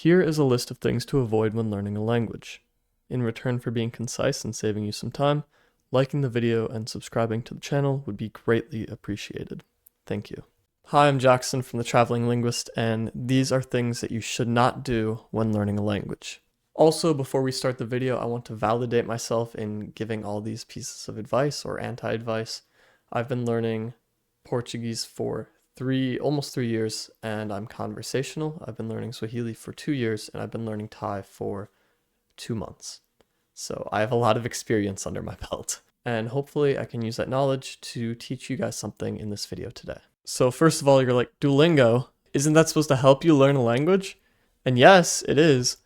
Here is a list of things to avoid when learning a language. In return for being concise and saving you some time, liking the video and subscribing to the channel would be greatly appreciated. Thank you. Hi, I'm Jackson from The Traveling Linguist, and these are things that you should not do when learning a language. Also, before we start the video, I want to validate myself in giving all these pieces of advice or anti-advice. I've been learning Portuguese for almost 3 years, and I'm conversational. I've been learning Swahili for 2 years, and I've been learning Thai for 2 months. So I have a lot of experience under my belt, and hopefully I can use that knowledge to teach you guys something in this video today. So first of all, you're like, Duolingo, isn't that supposed to help you learn a language? And yes, it is,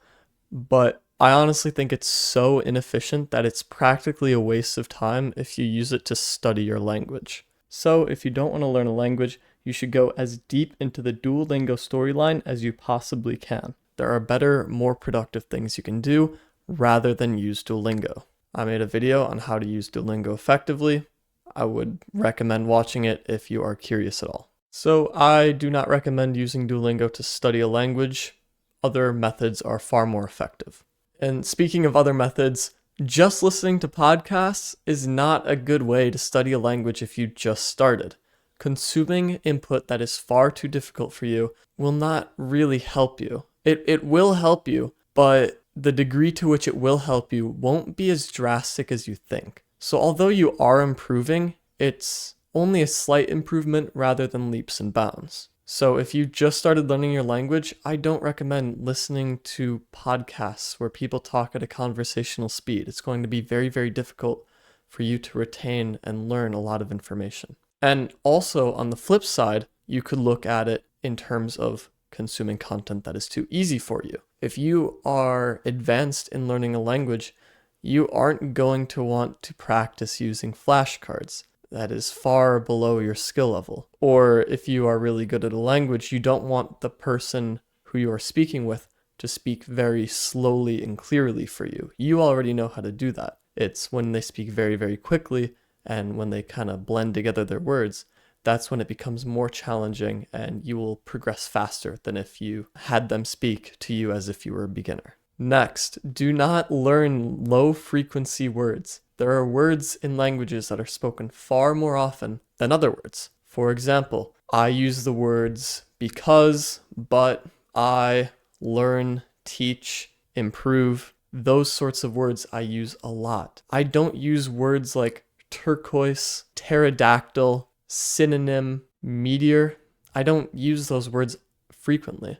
but I honestly think it's so inefficient that it's practically a waste of time if you use it to study your language. So if you don't want to learn a language, you should go as deep into the Duolingo storyline as you possibly can. There are better, more productive things you can do rather than use Duolingo. I made a video on how to use Duolingo effectively. I would recommend watching it if you are curious at all. So I do not recommend using Duolingo to study a language. Other methods are far more effective. And speaking of other methods, just listening to podcasts is not a good way to study a language if you just started. Consuming input that is far too difficult for you will not really help you. It will help you, but the degree to which it will help you won't be as drastic as you think. So although you are improving, it's only a slight improvement rather than leaps and bounds. So if you just started learning your language, I don't recommend listening to podcasts where people talk at a conversational speed. It's going to be very, very difficult for you to retain and learn a lot of information. And also on the flip side, you could look at it in terms of consuming content that is too easy for you. If you are advanced in learning a language, you aren't going to want to practice using flashcards. That is far below your skill level. Or if you are really good at a language, you don't want the person who you are speaking with to speak very slowly and clearly for you. You already know how to do that. It's when they speak very, very quickly and when they kind of blend together their words, that's when it becomes more challenging and you will progress faster than if you had them speak to you as if you were a beginner. Next, do not learn low-frequency words. There are words in languages that are spoken far more often than other words. For example, I use the words because, but, I, learn, teach, improve. Those sorts of words I use a lot. I don't use words like turquoise, pterodactyl, synonym, meteor. I don't use those words frequently.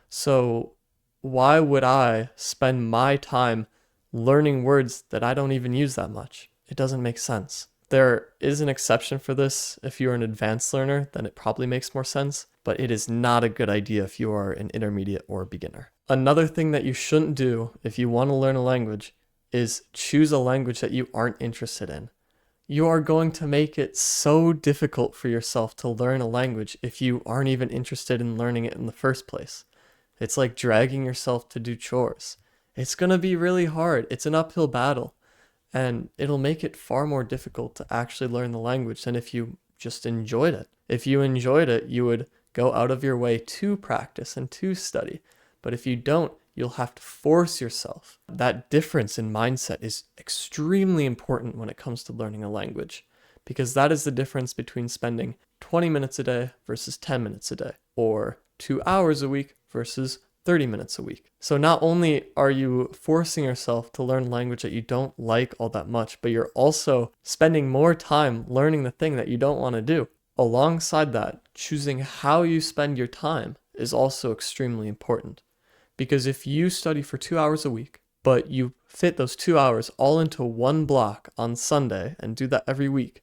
So why would I spend my time learning words that I don't even use that much? It doesn't make sense. There is an exception for this. If you're an advanced learner, then it probably makes more sense, but it is not a good idea if you are an intermediate or a beginner. Another thing that you shouldn't do if you want to learn a language is choose a language that you aren't interested in. You are going to make it so difficult for yourself to learn a language if you aren't even interested in learning it in the first place. It's like dragging yourself to do chores. It's going to be really hard. It's an uphill battle, and it'll make it far more difficult to actually learn the language than if you just enjoyed it. If you enjoyed it, you would go out of your way to practice and to study. But if you don't, you'll have to force yourself. That difference in mindset is extremely important when it comes to learning a language, because that is the difference between spending 20 minutes a day versus 10 minutes a day, or 2 hours a week versus 30 minutes a week. So not only are you forcing yourself to learn language that you don't like all that much, but you're also spending more time learning the thing that you don't want to do. Alongside that, choosing how you spend your time is also extremely important. Because if you study for 2 hours a week, but you fit those 2 hours all into one block on Sunday and do that every week,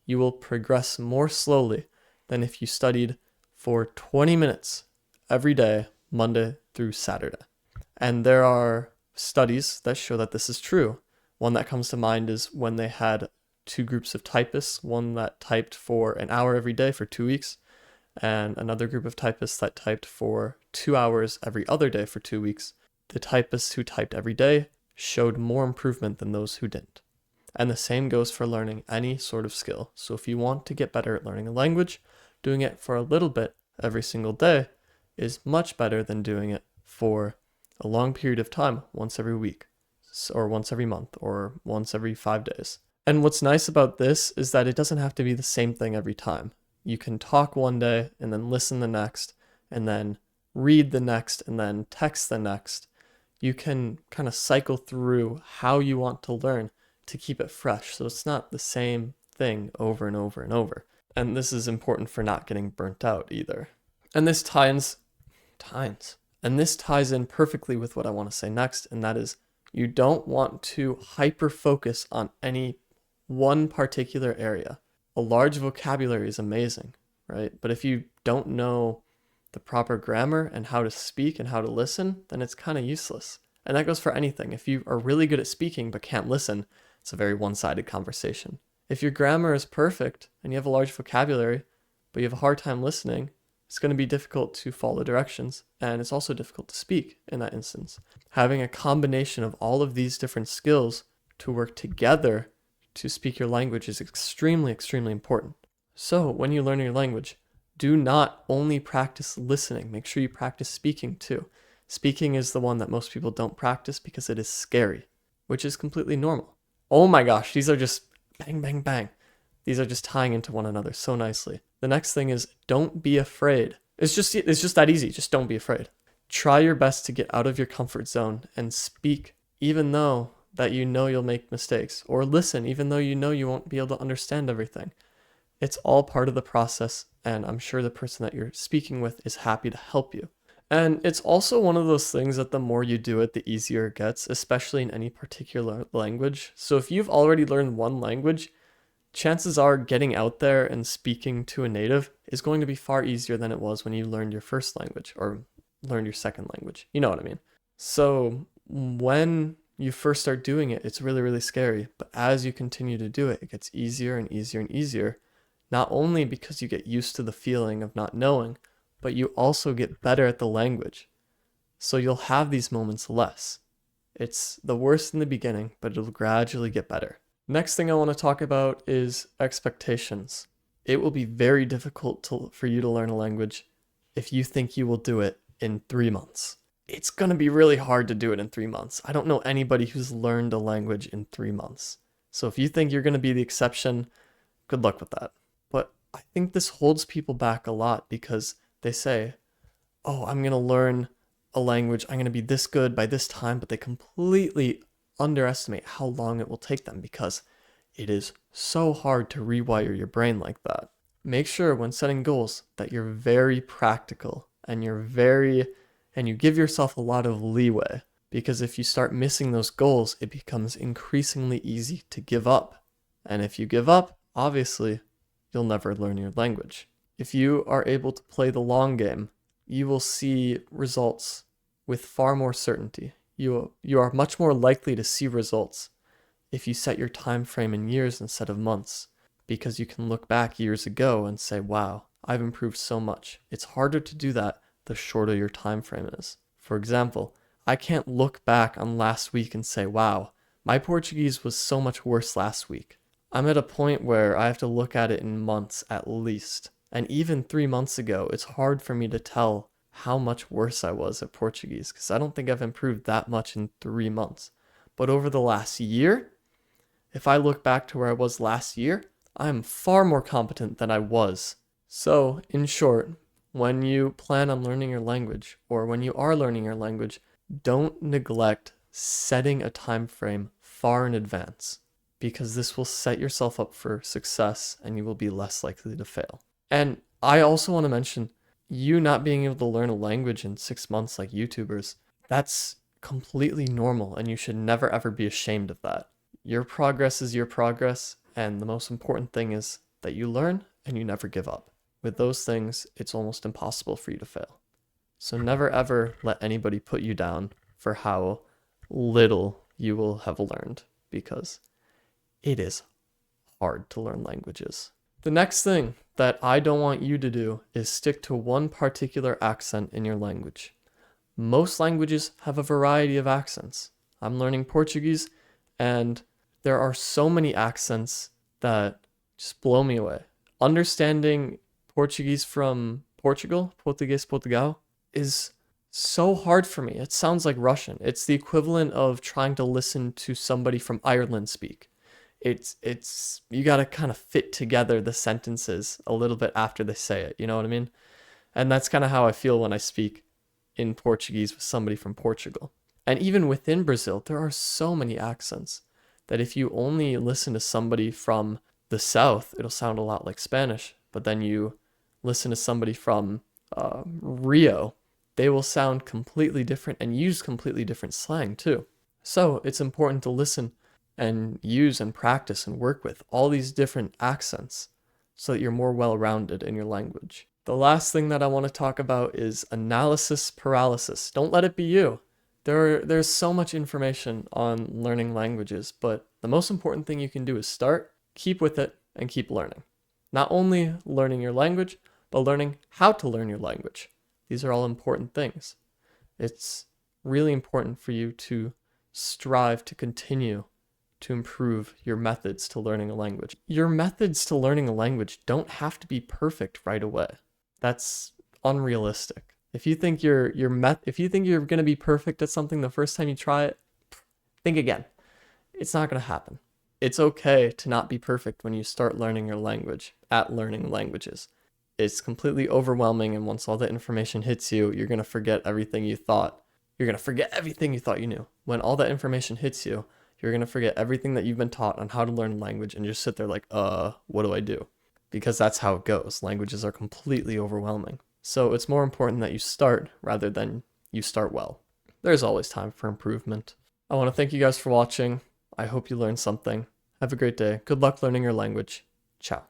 you will progress more slowly than if you studied for 20 minutes every day, Monday through Saturday. And there are studies that show that this is true. One that comes to mind is when they had two groups of typists, one that typed for an hour every day for 2 weeks, and another group of typists that typed for 2 hours every other day for 2 weeks. The typists who typed every day showed more improvement than those who didn't. And the same goes for learning any sort of skill. So if you want to get better at learning a language, doing it for a little bit every single day is much better than doing it for a long period of time, once every week, or once every month, or once every 5 days. And what's nice about this is that it doesn't have to be the same thing every time. You can talk one day and then listen the next, and then read the next, and then text the next. You can kind of cycle through how you want to learn to keep it fresh, so it's not the same thing over and over and over. And this is important for not getting burnt out either. And this ties in perfectly with what I want to say next, and that is you don't want to hyper focus on any one particular area. A large vocabulary is amazing, right? But if you don't know the proper grammar and how to speak and how to listen, then it's kind of useless. And that goes for anything. If you are really good at speaking but can't listen, it's a very one-sided conversation. If your grammar is perfect and you have a large vocabulary, but you have a hard time listening, it's going to be difficult to follow directions, and it's also difficult to speak in that instance. Having a combination of all of these different skills to work together to speak your language is extremely, extremely important. So when you learn your language, do not only practice listening. Make sure you practice speaking too. Speaking is the one that most people don't practice because it is scary, which is completely normal. Oh my gosh, these are just bang, bang, bang. These are just tying into one another so nicely. The next thing is don't be afraid. It's just that easy. Just don't be afraid. Try your best to get out of your comfort zone and speak, even though that you know you'll make mistakes, or listen, even though you know you won't be able to understand everything. It's all part of the process, and I'm sure the person that you're speaking with is happy to help you. And it's also one of those things that the more you do it, the easier it gets, especially in any particular language. So if you've already learned one language, chances are getting out there and speaking to a native is going to be far easier than it was when you learned your first language or learned your second language. You know what I mean? So when you first start doing it, it's really, really scary. But as you continue to do it, it gets easier and easier and easier. Not only because you get used to the feeling of not knowing, but you also get better at the language. So you'll have these moments less. It's the worst in the beginning, but it'll gradually get better. Next thing I want to talk about is expectations. It will be very difficult for you to learn a language if you think you will do it in 3 months. It's going to be really hard to do it in 3 months. I don't know anybody who's learned a language in 3 months. So if you think you're going to be the exception, good luck with that. But I think this holds people back a lot because they say, oh, I'm going to learn a language. I'm going to be this good by this time, but they completely underestimate how long it will take them because it is so hard to rewire your brain like that. Make sure when setting goals that you're very practical and you give yourself a lot of leeway, because if you start missing those goals, it becomes increasingly easy to give up. And if you give up, obviously, you'll never learn your language. If you are able to play the long game, you will see results with far more certainty. You are much more likely to see results if you set your time frame in years instead of months, because you can look back years ago and say, wow, I've improved so much. It's harder to do that the shorter your time frame is. For example, I can't look back on last week and say, wow, my Portuguese was so much worse last week. I'm at a point where I have to look at it in months at least. And even 3 months ago, it's hard for me to tell how much worse I was at Portuguese because I don't think I've improved that much in 3 months. But over the last year, if I look back to where I was last year, I'm far more competent than I was. So, in short, when you plan on learning your language, or when you are learning your language, don't neglect setting a time frame far in advance, because this will set yourself up for success and you will be less likely to fail. And I also want to mention, you not being able to learn a language in 6 months like YouTubers, that's completely normal and you should never ever be ashamed of that. Your progress is your progress, and the most important thing is that you learn and you never give up. With those things, it's almost impossible for you to fail. So never ever let anybody put you down for how little you will have learned, because it is hard to learn languages. The next thing that I don't want you to do is stick to one particular accent in your language. Most languages have a variety of accents. I'm learning Portuguese, and there are so many accents that just blow me away. Understanding Portuguese from Portugal, Português Portugal, is so hard for me. It sounds like Russian. It's the equivalent of trying to listen to somebody from Ireland speak. It's you got to kind of fit together the sentences a little bit after they say it, you know what I mean? And that's kind of how I feel when I speak in Portuguese with somebody from Portugal. And even within Brazil, there are so many accents that if you only listen to somebody from the south, it'll sound a lot like Spanish. But then you listen to somebody from Rio, they will sound completely different and use completely different slang too. So it's important to listen and use and practice and work with all these different accents so that you're more well-rounded in your language. The last thing that I want to talk about is analysis paralysis. Don't let it be you. There's so much information on learning languages, but the most important thing you can do is start, keep with it, and keep learning. Not only learning your language, but learning how to learn your language. These are all important things. It's really important for you to strive to continue to improve your methods to learning a language. Your methods to learning a language don't have to be perfect right away. That's unrealistic. If you think you're going to be perfect at something the first time you try it, think again. It's not going to happen. It's okay to not be perfect when you start learning your language, at learning languages. It's completely overwhelming, and once all the information hits you, you're going to forget everything you thought. You're going to forget everything you thought you knew. When all that information hits you, you're going to forget everything that you've been taught on how to learn language and just sit there like, what do I do? Because that's how it goes. Languages are completely overwhelming. So it's more important that you start rather than you start well. There's always time for improvement. I want to thank you guys for watching. I hope you learned something. Have a great day. Good luck learning your language. Ciao.